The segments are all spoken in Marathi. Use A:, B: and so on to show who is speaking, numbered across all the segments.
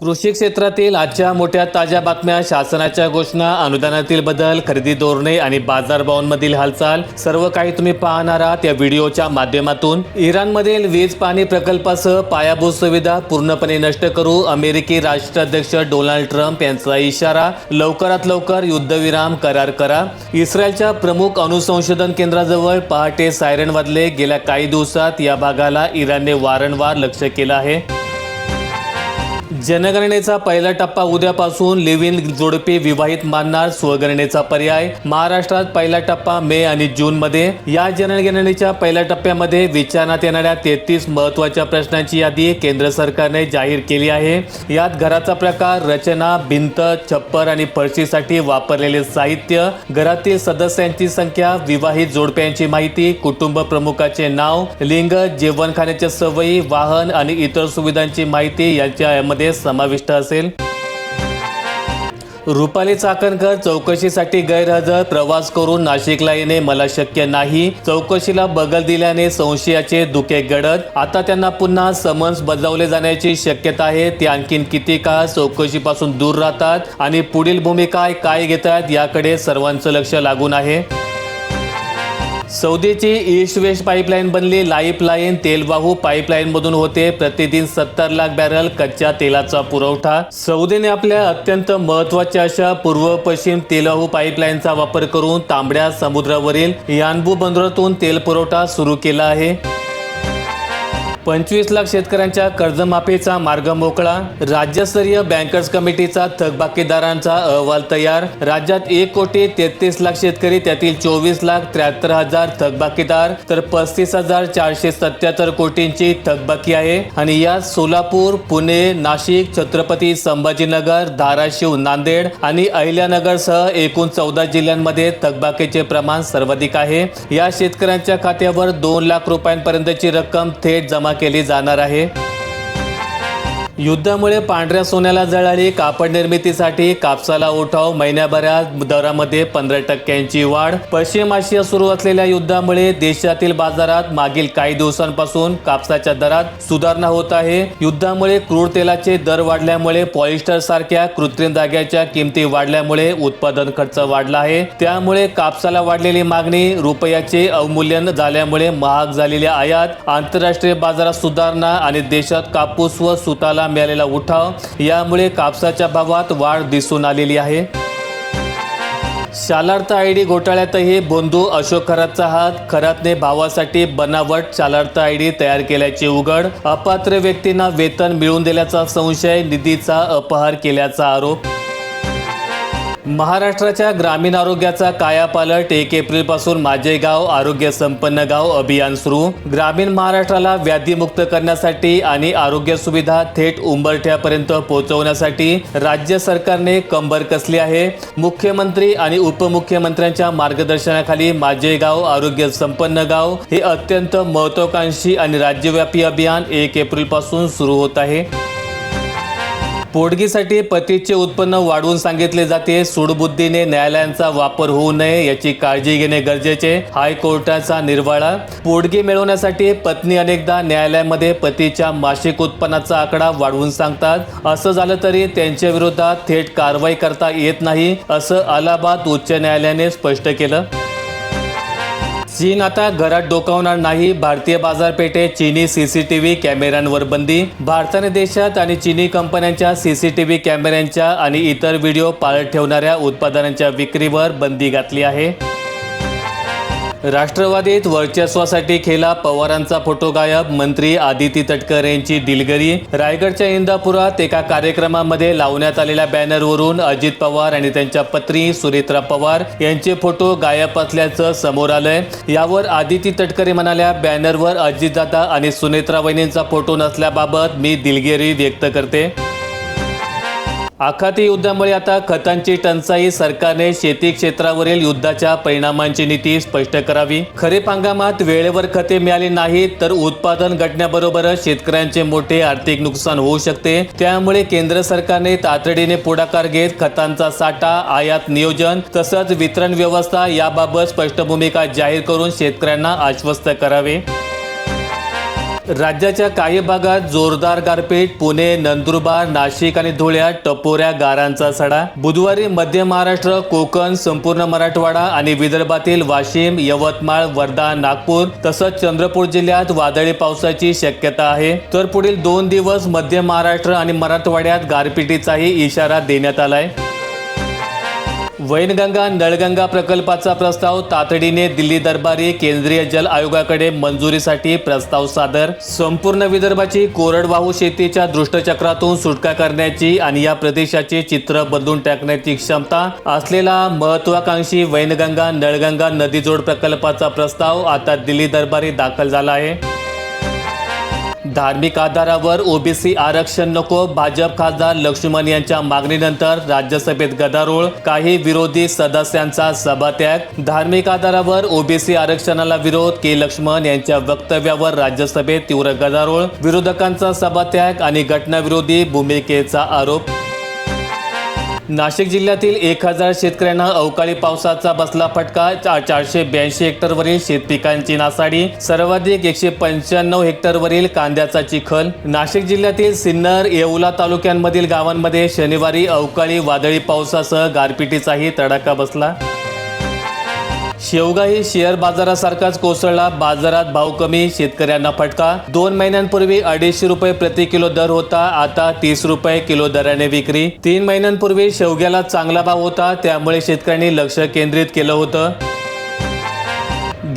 A: कृषी क्षेत्रातील आजच्या मोठ्या ताज्या बातम्या, शासनाच्या घोषणा, अनुदानातील बदल, खरेदी धोरणे आणि बाजारभावांमधील हालचाल सर्व काही तुम्ही पाहणार आहात या व्हिडिओच्या माध्यमातून। इराणमधील वीज पाणी प्रकल्पासह पायाभूत सुविधा पूर्णपणे नष्ट करू, अमेरिकी राष्ट्राध्यक्ष डोनाल्ड ट्रम्प यांचा इशारा। लवकरात लवकर युद्धविराम करार करा। इस्रायलच्या प्रमुख अणुसंशोधन केंद्राजवळ पहाटे सायरन वाजले। गेल्या काही दिवसात या भागाला इराणने वारंवार लक्ष्य केलं आहे। जनगणनेचा पहिला टप्पा उद्यापासून लिव्ह इन जोडपी विवाहित मानणार, स्वगणनेचा पर्याय। महाराष्ट्रात पहिला टप्पा मे आणि जून मध्ये। या जनगणनेच्या पहिल्या टप्प्यामध्ये विचारण्यात येणाऱ्या 33 महत्त्वाच्या प्रश्नांची यादी केंद्र सरकारने जाहीर केली आहे। यात घराचा प्रकार, रचना, भिंत, छप्पर आणि फरशीसाठी वापरलेले साहित्य, घरातील सदस्यांची संख्या, विवाहित जोडप्यांची माहिती, कुटुंब प्रमुखाचे नाव, लिंग, जेवण खाण्याच्या सवयी, वाहन आणि इतर सुविधांची माहिती यामध्ये समाविष्ट असेल। रुपाली चाकणकर चौकशीसाठी गैरहजर, प्रवास करून नाशिकला येणे मला शक्य नाही। चौकशीला बगल दिल्याने संशयाचे धुके गडद। आता त्यांना पुन्हा समन्स बजावले जाण्याची शक्यता आहे। ते आणखीन किती काळ चौकशीपासून दूर राहतात आणि पुढील भूमिका काय घेतात याकडे सर्वांचं लक्ष लागून आहे। सौदीची ईस्ट वेस्ट पाईपलाईन बनली लाईफलाईन। तेलवाहू पाईपलाईनमधून होते प्रतिदिन 70 लाख बॅरल कच्च्या तेलाचा पुरवठा। सौदीने आपल्या अत्यंत महत्त्वाच्या अशा पूर्व पश्चिम तेलवाहू पाईपलाईनचा वापर करून तांबड्या समुद्रावरील यानबू बंदरातून तेल पुरवठा सुरू केला आहे। 25 लाख शेतकऱ्यांच्या कर्जमाफीचा मार्ग मोकळा। राज्यस्तरीय बँकर्स कमिटीचा थकबाकीदारांचा अहवाल तयार। राज्यात 1,33,00,000 शेतकरी, त्यातील 24,73,000 थकबाकीदार, तर 35,477 कोटींची थकबाकी आहे। आणि यात सोलापूर, पुणे, नाशिक, छत्रपती संभाजीनगर, धाराशिव, नांदेड आणि अहिल्यानगरसह एकूण 14 जिल्ह्यांमध्ये थकबाकीचे प्रमाण सर्वाधिक आहे। या शेतकऱ्यांच्या खात्यावर 2 लाख रुपयांपर्यंतची रक्कम थेट जमा केली जाणार आहे। युद्धामुळे पांढऱ्या सोन्याला जळाली, कापड निर्मितीसाठी कापसाला उठाव, महिन्याभरात दरामध्ये 15% वाढ। पश्चिम आशिया सुरू असलेल्या युद्धामुळे देशातील बाजारात मागील काही दिवसांपासून कापसाच्या दरात सुधारणा होत आहे। युद्धामुळे क्रूड तेलाचे दर वाढल्यामुळे पॉलिस्टर सारख्या कृत्रिम धाग्याच्या किमती वाढल्यामुळे उत्पादन खर्च वाढला आहे। त्यामुळे कापसाला वाढलेली मागणी, रुपयाचे अवमूल्यन झाल्यामुळे महाग झालेल्या आयात, आंतरराष्ट्रीय बाजारात सुधारणा आणि देशात कापूस व सुताला मिळालेला उठाव यामुळे कापसाच्या भावात वाढ दिसून आलेली आहे। शालार्थ आयडी घोटाळ्यातही बोंधू अशोक खरातचा हात। खरातने भावासाठी बनावट शालार्थ आयडी तयार केल्याचे उघड। अपात्र व्यक्तींना वेतन मिळवून दिल्याचा संशय, निधीचा अपहार केल्याचा आरोप। महाराष्ट्राच्या ग्रामीण आरोग्याचा कायापालट। 1 एप्रिलपासून माझे गाव आरोग्य संपन्न गाव अभियान सुरू। ग्रामीण महाराष्ट्राला व्याधीमुक्त करण्यासाठी आणि आरोग्य सुविधा थेट उंबरठ्यापर्यंत पोहोचवण्यासाठी राज्य सरकारने कंबर कसली आहे। मुख्यमंत्री आणि उपमुख्यमंत्र्यांच्या मार्गदर्शनाखाली माझे गाव आरोग्य संपन्न गाव हे अत्यंत महत्त्वाकांक्षी आणि राज्यव्यापी अभियान 1 एप्रिलपासून सुरू होत आहे। पोटगीसाठी पतीचे उत्पन्न वाढवून सांगितले जाते। सूडबुद्धीने न्यायालयांचा वापर होऊ नये याची काळजी घेणे गरजेचे, हायकोर्टाचा निर्वाळा। पोटगी मिळवण्यासाठी पत्नी अनेकदा न्यायालयामध्ये पतीच्या मासिक उत्पन्नाचा आकडा वाढवून सांगतात। असं झालं तरी त्यांच्या विरोधात थेट कारवाई करता येत नाही, असं अलाहाबाद उच्च न्यायालयाने स्पष्ट केलं। चीन आता घरात डोकावणार नाही, भारतीय बाजारपेठेत चीनी सीसीटीव्ही कॅमेऱ्यांवर बंदी। भारताने देशात आणि चीनी कंपन्यांच्या सीसीटीव्ही कॅमेऱ्यांच्या आणि इतर व्हिडिओ पाळत ठेवणाऱ्या उत्पादनांच्या विक्रीवर बंदी घातली आहे। राष्ट्रवादीत वर्चस्वासाठी खेळा, पवारांचा फोटो गायब, मंत्री आदिती तटकरे यांची दिलगिरी। रायगडच्या इंदापुरात एका कार्यक्रमामध्ये लावण्यात आलेल्या बॅनरवरून अजित पवार आणि त्यांच्या पत्नी सुनेत्रा पवार यांचे फोटो गायब असल्याचं समोर आलंय। यावर आदिती तटकरे म्हणाल्या, बॅनरवर अजितदादा आणि सुनेत्रा वहिनींचा फोटो नसल्याबाबत मी दिलगिरी व्यक्त करते। आखाती युद्धामुळे आता खतांची टंचाई, सरकारने शेती क्षेत्रावरील युद्धाच्या परिणामांची नीती स्पष्ट करावी। खरीप हंगामात वेळेवर खते मिळाली नाहीत तर उत्पादन घटण्याबरोबरच शेतकऱ्यांचे मोठे आर्थिक नुकसान होऊ शकते। त्यामुळे केंद्र सरकारने तातडीने पुढाकार घेत खतांचा साठा, आयात नियोजन तसंच वितरण व्यवस्था याबाबत स्पष्ट भूमिका जाहीर करून शेतकऱ्यांना आश्वस्त करावे। राज्याच्या काही भागात जोरदार गारपीट. पुणे, नंदुरबार, नाशिक आणि धुळ्यात टपोऱ्या गारांचा सडा. बुधवारी मध्य महाराष्ट्र, कोकण, संपूर्ण मराठवाडा आणि विदर्भातील वाशिम, यवतमाळ, वर्धा, नागपूर तसंच चंद्रपूर जिल्ह्यात वादळी पावसाची शक्यता आहे. तर पुढील 2 दिवस मध्य महाराष्ट्र आणि मराठवाड्यात गारपिटीचाही इशारा देण्यात आलाय. वैनगंगा नळगंगा प्रकल्पाचा प्रस्ताव तातडीने दिल्ली दरबारी. केंद्रीय जल आयोगाकडे मंजुरीसाठी प्रस्ताव सादर. संपूर्ण विदर्भाची कोरडवाहू शेतीच्या दुष्टचक्रातून सुटका करण्याची आणि या प्रदेशाचे चित्र बदलून टाकण्याची क्षमता असलेला महत्वाकांक्षी वैनगंगा नळगंगा नदीजोड प्रकल्पाचा प्रस्ताव आता दिल्ली दरबारी दाखल झाला आहे. धार्मिक आधारावर ओबीसी आरक्षण नको. भाजप खासदार लक्ष्मण यांच्या मागणीनंतर राज्यसभेत गदारोळ. काही विरोधी सदस्यांचा सभात्याग. धार्मिक आधारावर ओबीसी आरक्षणाला विरोध. के लक्ष्मण यांच्या वक्तव्यावर राज्यसभेत तीव्र गदारोळ. विरोधकांचा सभात्याग आणि घटनाविरोधी भूमिकेचा आरोप. नाशिक जिल्ह्यातील 1000 शेतकऱ्यांना अवकाळी पावसाचा बसला फटका. 482 हेक्टरवरील शेतपिकांची नासाडी. सर्वाधिक 195 हेक्टरवरील कांद्याचा चिखल. नाशिक जिल्ह्यातील सिन्नर, येवला तालुक्यांमधील गावांमध्ये शनिवारी अवकाळी वादळी पावसासह गारपिटीचाही तडाखा बसला. शेवगाही शेअर बाजारासारखाच कोसळला. बाजारात भाव कमी, शेतकऱ्यांना फटका. 2 महिन्यांपूर्वी 250 रुपये प्रति किलो दर होता, आता 30 रुपये किलो दराने विक्री. 3 महिन्यांपूर्वी शेवग्याला चांगला भाव होता, त्यामुळे शेतकऱ्यांनी लक्ष केंद्रित केलं होतं.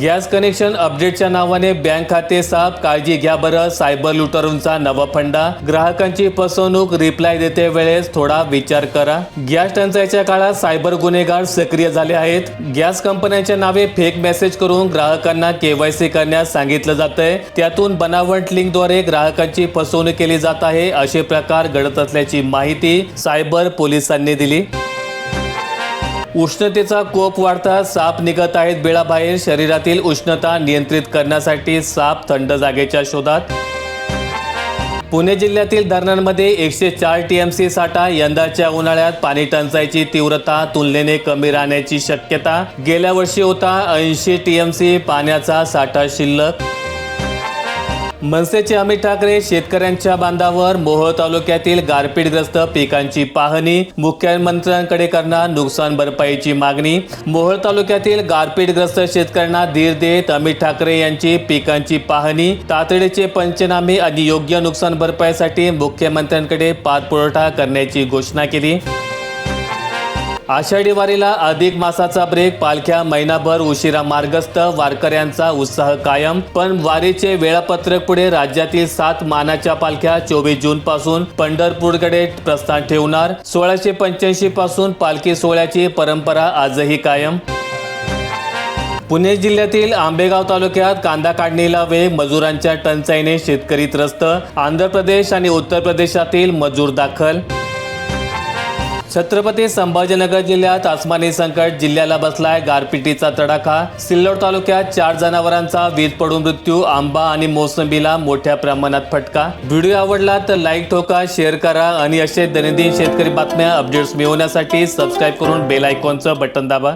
A: गॅस कनेक्शन अपडेटच्या नावाने बँक खाते साफ. काळजी घ्या बरं, सायबर लुटारूंचा नवा फंडा. ग्राहकांची फसवणूक. रिप्लाय देते वेळेस थोडा विचार करा. गॅस टंचाईच्या काळात सायबर गुन्हेगार सक्रिय झाले आहेत. गॅस कंपन्यांच्या नावे फेक मेसेज करून ग्राहकांना KYC करण्यास सांगितलं जातंय. त्यातून बनावट लिंकद्वारे ग्राहकांची फसवणूक केली जात आहे. असे प्रकार घडत असल्याची माहिती सायबर पोलिसांनी दिली. उष्णतेचा कोप वाढता. साप निघत आहेत बिळाबाहेर. शरीरातील उष्णता नियंत्रित करण्यासाठी साप थंड जागेच्या शोधात. पुणे जिल्ह्यातील धरणांमध्ये 104 TMC साठा. यंदाच्या उन्हाळ्यात पाणी टंचाईची तीव्रता तुलनेने कमी राहण्याची शक्यता. गेल्या वर्षी होता 80 TMC पाण्याचा साठा शिल्लक. मनसेचे अमित ठाकरे शेतकऱ्यांच्या बांधावर. मोहोळ तालुक्यातील गारपीटग्रस्त पिकांची पाहणी. मुख्यमंत्र्यांकडे करणार नुकसान भरपाईची मागणी. मोहोळ तालुक्यातील गारपीटग्रस्त शेतकऱ्यांना धीर देत अमित ठाकरे यांची पिकांची पाहणी. तातडीचे पंचनामे आणि योग्य नुकसान भरपाईसाठी मुख्यमंत्र्यांकडे पाठपुरावा करण्याची घोषणा केली. आषाढी वारीला अधिक मासाचा ब्रेक. पालख्या महिनाभर उशिरा मार्गस्थ. वारकऱ्यांचा उत्साह कायम. पण वारीचे वेळापत्रक पुढे. राज्यातील 7 मानाच्या पालख्या 24 जून पासून पंढरपूरकडे प्रस्थान ठेवणार. 1685 पासून पालखी सोहळ्याची परंपरा आजही कायम. पुणे जिल्ह्यातील आंबेगाव तालुक्यात कांदा काढणीला वेग. मजुरांच्या टंचाईने शेतकरी त्रस्त. आंध्र प्रदेश आणि उत्तर प्रदेशातील मजूर दाखल. छत्रपती संभाजीनगर जिल्ह्यात आसमानी संकट. जिल्ह्याला बसलाय गारपिटीचा तडाखा. सिल्लोड तालुक्यात 4 जनावरांचा वीज पडून मृत्यू. आंबा आणि मोसंबीला मोठ्या प्रमाणात फटका. व्हिडिओ आवडला तर लाईक ठोका, शेअर करा आणि असे दैनंदिन शेतकरी बातम्या अपडेट्स मिळवण्यासाठी सबस्क्राईब करून बेल आयकॉनचं बटन दाबा.